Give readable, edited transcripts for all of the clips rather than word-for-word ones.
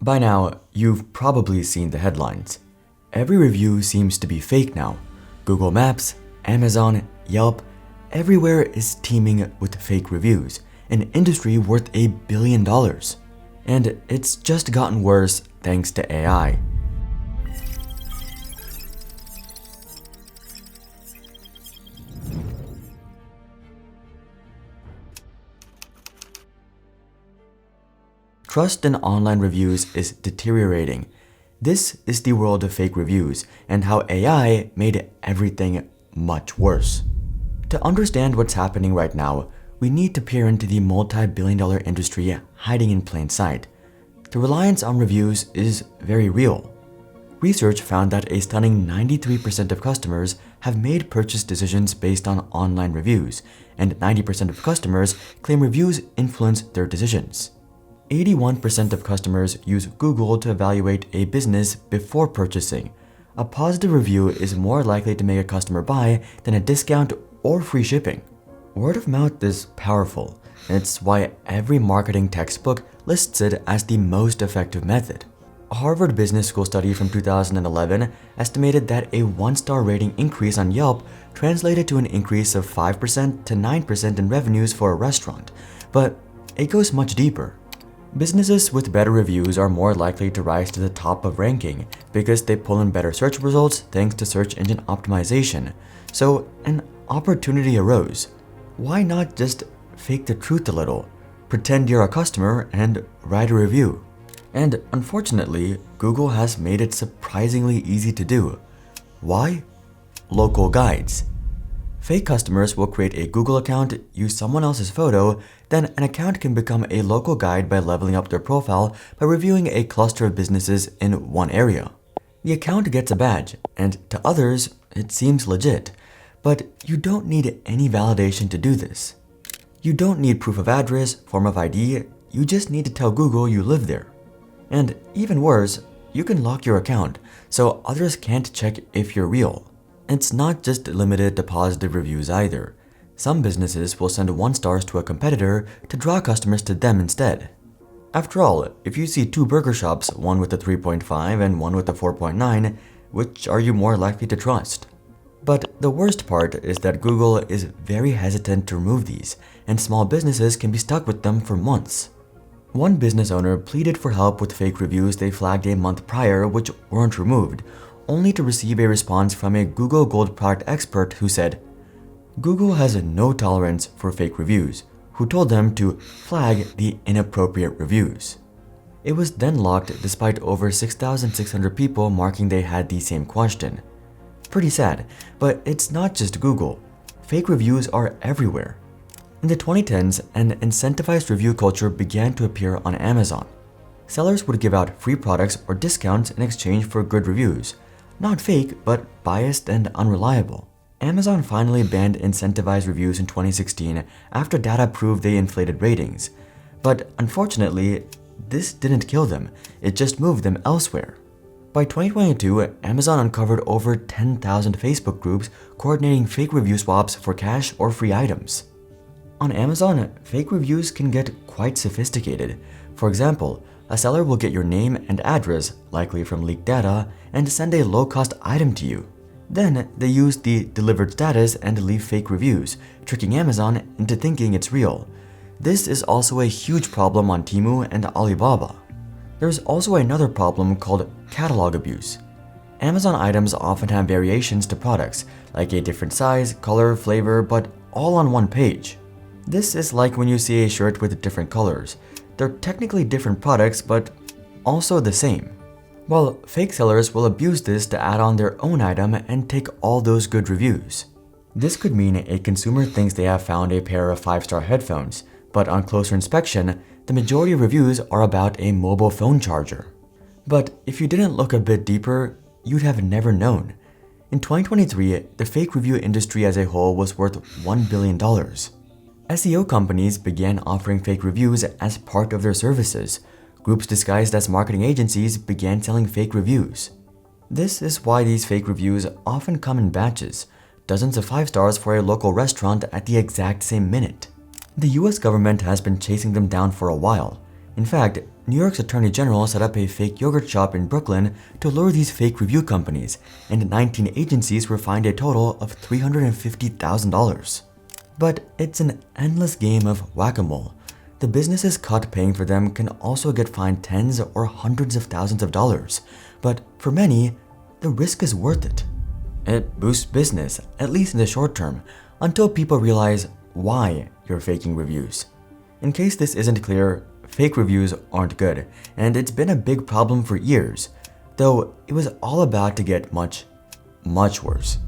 By now, you've probably seen the headlines. Every review seems to be fake now. Google Maps, Amazon, Yelp, everywhere is teeming with fake reviews, an industry worth $1 billion. And it's just gotten worse thanks to AI. Trust in online reviews is deteriorating. This is the world of fake reviews and how AI made everything much worse. To understand what's happening right now, we need to peer into the multi-billion-dollar industry hiding in plain sight. The reliance on reviews is very real. Research found that a stunning 93% of customers have made purchase decisions based on online reviews, and 90% of customers claim reviews influence their decisions. 81% of customers use Google to evaluate a business before purchasing. A positive review is more likely to make a customer buy than a discount or free shipping. Word of mouth is powerful. It's why every marketing textbook lists it as the most effective method. A Harvard Business School study from 2011 estimated that a 1-star rating increase on Yelp translated to an increase of 5% to 9% in revenues for a restaurant, but it goes much deeper. Businesses with better reviews are more likely to rise to the top of ranking because they pull in better search results thanks to search engine optimization. So an opportunity arose. Why not just fake the truth a little, pretend you're a customer and write a review? And unfortunately, Google has made it surprisingly easy to do. Why? Local guides. Fake customers will create a Google account, use someone else's photo, then an account can become a local guide by leveling up their profile by reviewing a cluster of businesses in one area. The account gets a badge, and to others, it seems legit. But you don't need any validation to do this. You don't need proof of address, form of ID, you just need to tell Google you live there. And even worse, you can lock your account, so others can't check if you're real. It's not just limited to positive reviews either. Some businesses will send 1-stars to a competitor to draw customers to them instead. After all, if you see 2 burger shops, one with a 3.5 and one with a 4.9, which are you more likely to trust? But the worst part is that Google is very hesitant to remove these, and small businesses can be stuck with them for months. One business owner pleaded for help with fake reviews they flagged a month prior which weren't removed, only to receive a response from a Google Gold product expert who said, Google has no tolerance for fake reviews, who told them to flag the inappropriate reviews. It was then locked despite over 6,600 people marking they had the same question. Pretty sad, but it's not just Google. Fake reviews are everywhere. In the 2010s, an incentivized review culture began to appear on Amazon. Sellers would give out free products or discounts in exchange for good reviews. Not fake, but biased and unreliable. Amazon finally banned incentivized reviews in 2016 after data proved they inflated ratings. But unfortunately, this didn't kill them, it just moved them elsewhere. By 2022, Amazon uncovered over 10,000 Facebook groups coordinating fake review swaps for cash or free items. On Amazon, fake reviews can get quite sophisticated. For example, a seller will get your name and address, likely from leaked data, and send a low-cost item to you. Then, they use the delivered status and leave fake reviews, tricking Amazon into thinking it's real. This is also a huge problem on Temu and Alibaba. There's also another problem called catalog abuse. Amazon items often have variations to products, like a different size, color, flavor, but all on one page. This is like when you see a shirt with different colors. They're technically different products, but also the same. Well, fake sellers will abuse this to add on their own item and take all those good reviews. This could mean a consumer thinks they have found a pair of 5-star headphones, but on closer inspection, the majority of reviews are about a mobile phone charger. But if you didn't look a bit deeper, you'd have never known. In 2023, the fake review industry as a whole was worth $1 billion. SEO companies began offering fake reviews as part of their services. Groups disguised as marketing agencies began selling fake reviews. This is why these fake reviews often come in batches, dozens of 5-stars for a local restaurant at the exact same minute. The US government has been chasing them down for a while. In fact, New York's Attorney General set up a fake yogurt shop in Brooklyn to lure these fake review companies, and 19 agencies were fined a total of $350,000. But it's an endless game of whack-a-mole. The businesses caught paying for them can also get fined tens or hundreds of thousands of dollars, but for many, the risk is worth it. It boosts business, at least in the short term, until people realize why you're faking reviews. In case this isn't clear, fake reviews aren't good, and it's been a big problem for years, though it was all about to get much, much worse.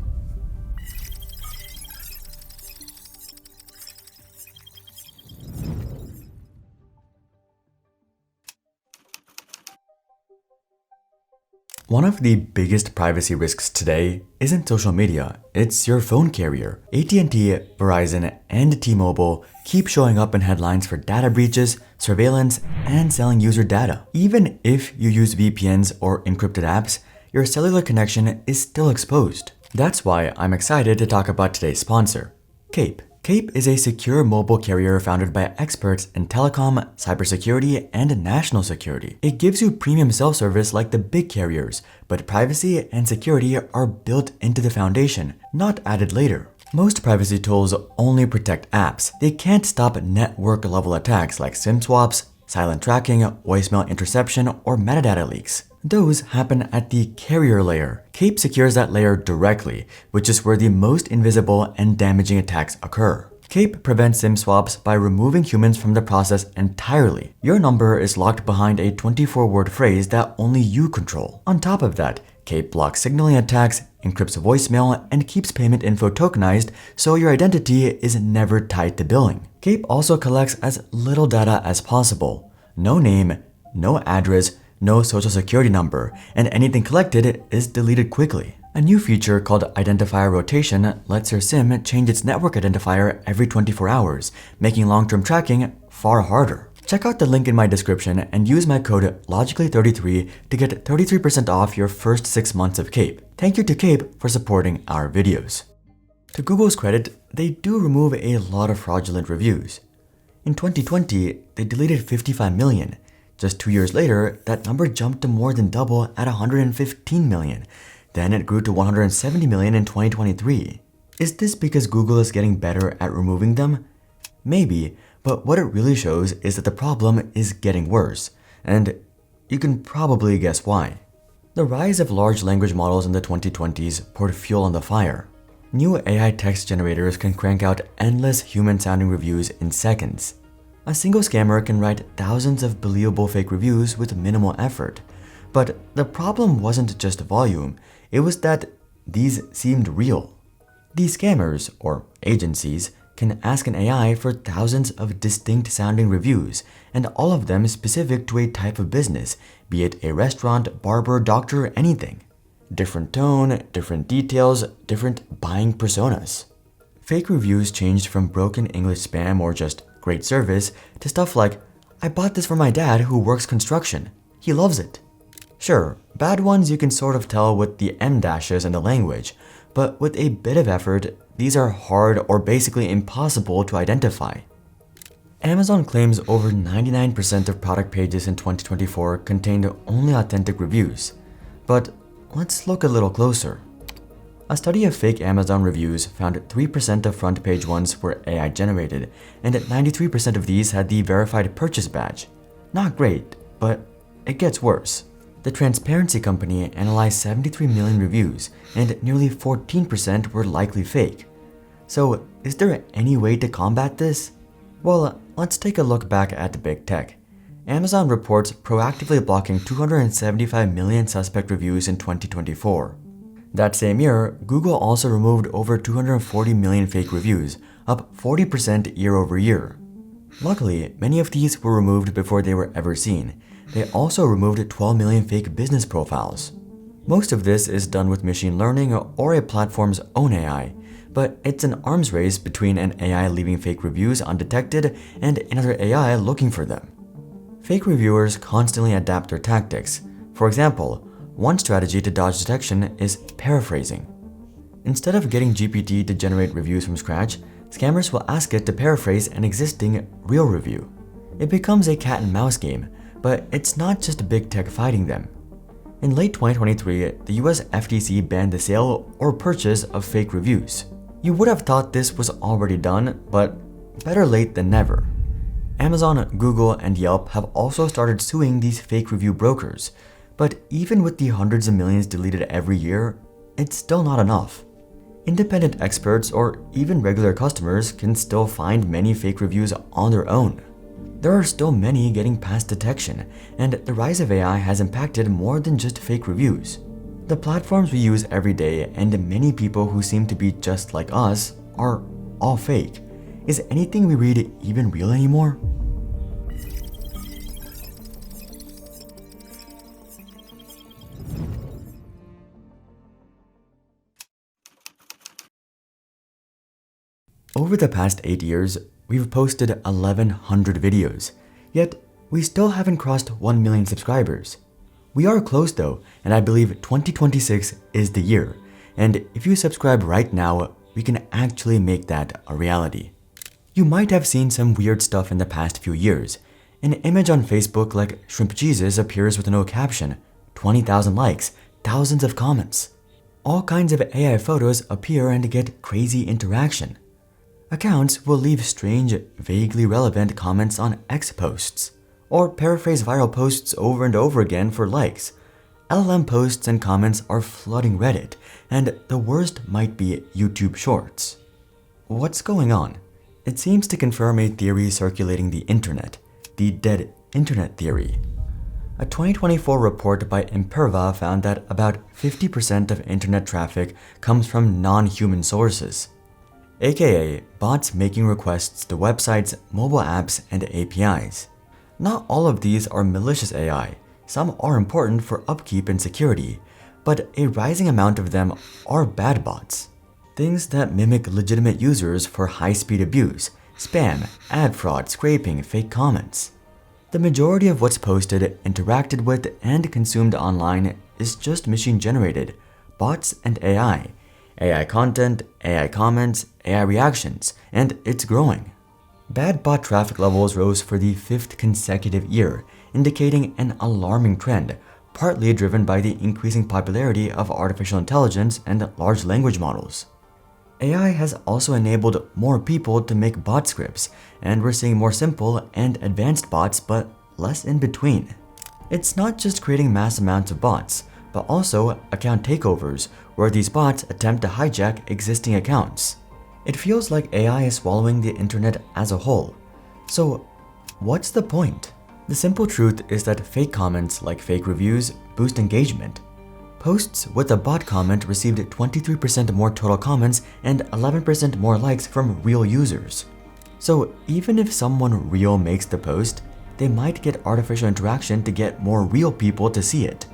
One of the biggest privacy risks today isn't social media, it's your phone carrier. AT&T, Verizon, and T-Mobile keep showing up in headlines for data breaches, surveillance, and selling user data. Even if you use VPNs or encrypted apps, your cellular connection is still exposed. That's why I'm excited to talk about today's sponsor, Cape. Cape is a secure mobile carrier founded by experts in telecom, cybersecurity, and national security. It gives you premium self-service like the big carriers, but privacy and security are built into the foundation, not added later. Most privacy tools only protect apps. They can't stop network-level attacks like SIM swaps, silent tracking, voicemail interception, or metadata leaks. Those happen at the carrier layer. Cape secures that layer directly, which is where the most invisible and damaging attacks occur. Cape prevents SIM swaps by removing humans from the process entirely. Your number is locked behind a 24-word phrase that only you control. On top of that, Cape blocks signaling attacks, encrypts voicemail, and keeps payment info tokenized so your identity is never tied to billing. Cape also collects as little data as possible. No name, no address, no social security number, and anything collected is deleted quickly. A new feature called Identifier Rotation lets your SIM change its network identifier every 24 hours, making long-term tracking far harder. Check out the link in my description and use my code LOGICALLY33 to get 33% off your first 6 months of Cape. Thank you to Cape for supporting our videos. To Google's credit, they do remove a lot of fraudulent reviews. In 2020, they deleted 55 million. Just 2 years later, that number jumped to more than double at 115 million. Then it grew to 170 million in 2023. Is this because Google is getting better at removing them? Maybe, but what it really shows is that the problem is getting worse, and you can probably guess why. The rise of large language models in the 2020s poured fuel on the fire. New AI text generators can crank out endless human-sounding reviews in seconds. A single scammer can write thousands of believable fake reviews with minimal effort. But the problem wasn't just volume, it was that these seemed real. These scammers, or agencies, can ask an AI for thousands of distinct sounding reviews, and all of them specific to a type of business, be it a restaurant, barber, doctor, anything. Different tone, different details, different buying personas. Fake reviews changed from broken English spam or just great service to stuff like, I bought this for my dad who works construction. He loves it. Sure, bad ones you can sort of tell with the em dashes and the language, but with a bit of effort, these are hard or basically impossible to identify. Amazon claims over 99% of product pages in 2024 contained only authentic reviews. But let's look a little closer. A study of fake Amazon reviews found 3% of front page ones were AI generated, and 93% of these had the verified purchase badge. Not great, but it gets worse. The Transparency Company analyzed 73 million reviews, and nearly 14% were likely fake. So, is there any way to combat this? Well, let's take a look back at big tech. Amazon reports proactively blocking 275 million suspect reviews in 2024. That same year, Google also removed over 240 million fake reviews, up 40% year over year. Luckily, many of these were removed before they were ever seen. They also removed 12 million fake business profiles. Most of this is done with machine learning or a platform's own AI, but it's an arms race between an AI leaving fake reviews undetected and another AI looking for them. Fake reviewers constantly adapt their tactics. For example, one strategy to dodge detection is paraphrasing. Instead of getting GPT to generate reviews from scratch, scammers will ask it to paraphrase an existing real review. It becomes a cat and mouse game, But it's not just big tech fighting them. In late 2023, the US FTC banned the sale or purchase of fake reviews. You would have thought this was already done, but better late than never. Amazon, Google, and Yelp have also started suing these fake review brokers, but even with the hundreds of millions deleted every year, it's still not enough. Independent experts or even regular customers can still find many fake reviews on their own. There are still many getting past detection, and the rise of AI has impacted more than just fake reviews. The platforms we use every day and many people who seem to be just like us are all fake. Is anything we read even real anymore? Over the past 8 years, we've posted 1,100 videos, yet we still haven't crossed 1 million subscribers. We are close though, and I believe 2026 is the year, and if you subscribe right now, we can actually make that a reality. You might have seen some weird stuff in the past few years. An image on Facebook like Shrimp Jesus appears with no caption, 20,000 likes, thousands of comments. All kinds of AI photos appear and get crazy interaction. Accounts will leave strange, vaguely relevant comments on X posts, or paraphrase viral posts over and over again for likes. LLM posts and comments are flooding Reddit, and the worst might be YouTube Shorts. What's going on? It seems to confirm a theory circulating the internet, the dead internet theory. A 2024 report by Imperva found that about 50% of internet traffic comes from non-human sources, aka bots making requests to websites, mobile apps, and APIs. Not all of these are malicious AI. Some are important for upkeep and security, but a rising amount of them are bad bots. Things that mimic legitimate users for high-speed abuse, spam, ad fraud, scraping, fake comments. The majority of what's posted, interacted with, and consumed online is just machine-generated, bots and AI content, AI comments, AI reactions, and it's growing. Bad bot traffic levels rose for the 5th consecutive year, indicating an alarming trend, partly driven by the increasing popularity of artificial intelligence and large language models. AI has also enabled more people to make bot scripts, and we're seeing more simple and advanced bots, but less in between. It's not just creating mass amounts of bots, but also account takeovers, where these bots attempt to hijack existing accounts. It feels like AI is swallowing the internet as a whole. So, what's the point? The simple truth is that fake comments like fake reviews boost engagement. Posts with a bot comment received 23% more total comments and 11% more likes from real users. So even if someone real makes the post, they might get artificial interaction to get more real people to see it.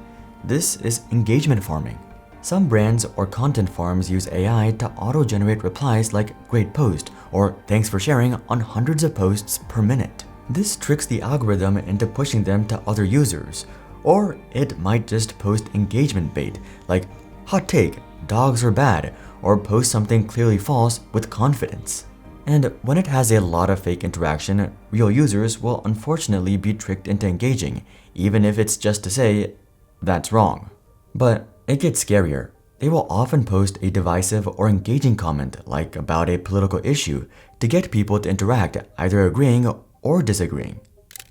This is engagement farming. Some brands or content farms use AI to auto-generate replies like "great post" or "thanks for sharing" on hundreds of posts per minute. This tricks the algorithm into pushing them to other users, or it might just post engagement bait like "hot take, dogs are bad," or post something clearly false with confidence. And when it has a lot of fake interaction, real users will unfortunately be tricked into engaging, even if it's just to say, "that's wrong." But it gets scarier. They will often post a divisive or engaging comment, like about a political issue, to get people to interact, either agreeing or disagreeing.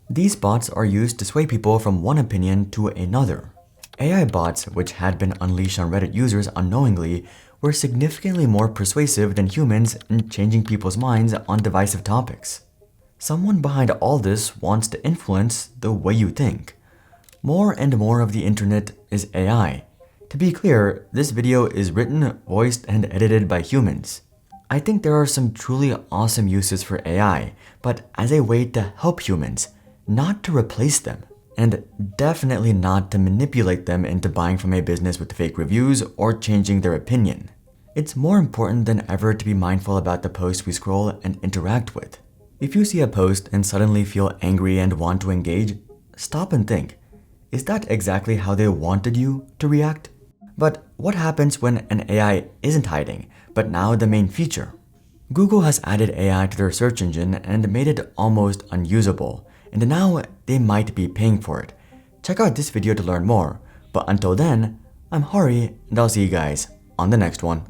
These bots are used to sway people from one opinion to another. AI bots, which had been unleashed on Reddit users unknowingly, were significantly more persuasive than humans in changing people's minds on divisive topics. Someone behind all this wants to influence the way you think. More and more of the internet is AI. To be clear, this video is written, voiced, and edited by humans. I think there are some truly awesome uses for AI, but as a way to help humans, not to replace them, and definitely not to manipulate them into buying from a business with fake reviews or changing their opinion. It's more important than ever to be mindful about the posts we scroll and interact with. If you see a post and suddenly feel angry and want to engage, stop and think, is that exactly how they wanted you to react? But what happens when an AI isn't hiding, but now the main feature? Google has added AI to their search engine and made it almost unusable, and now they might be paying for it. Check out this video to learn more, but until then, I'm Hari, and I'll see you guys on the next one.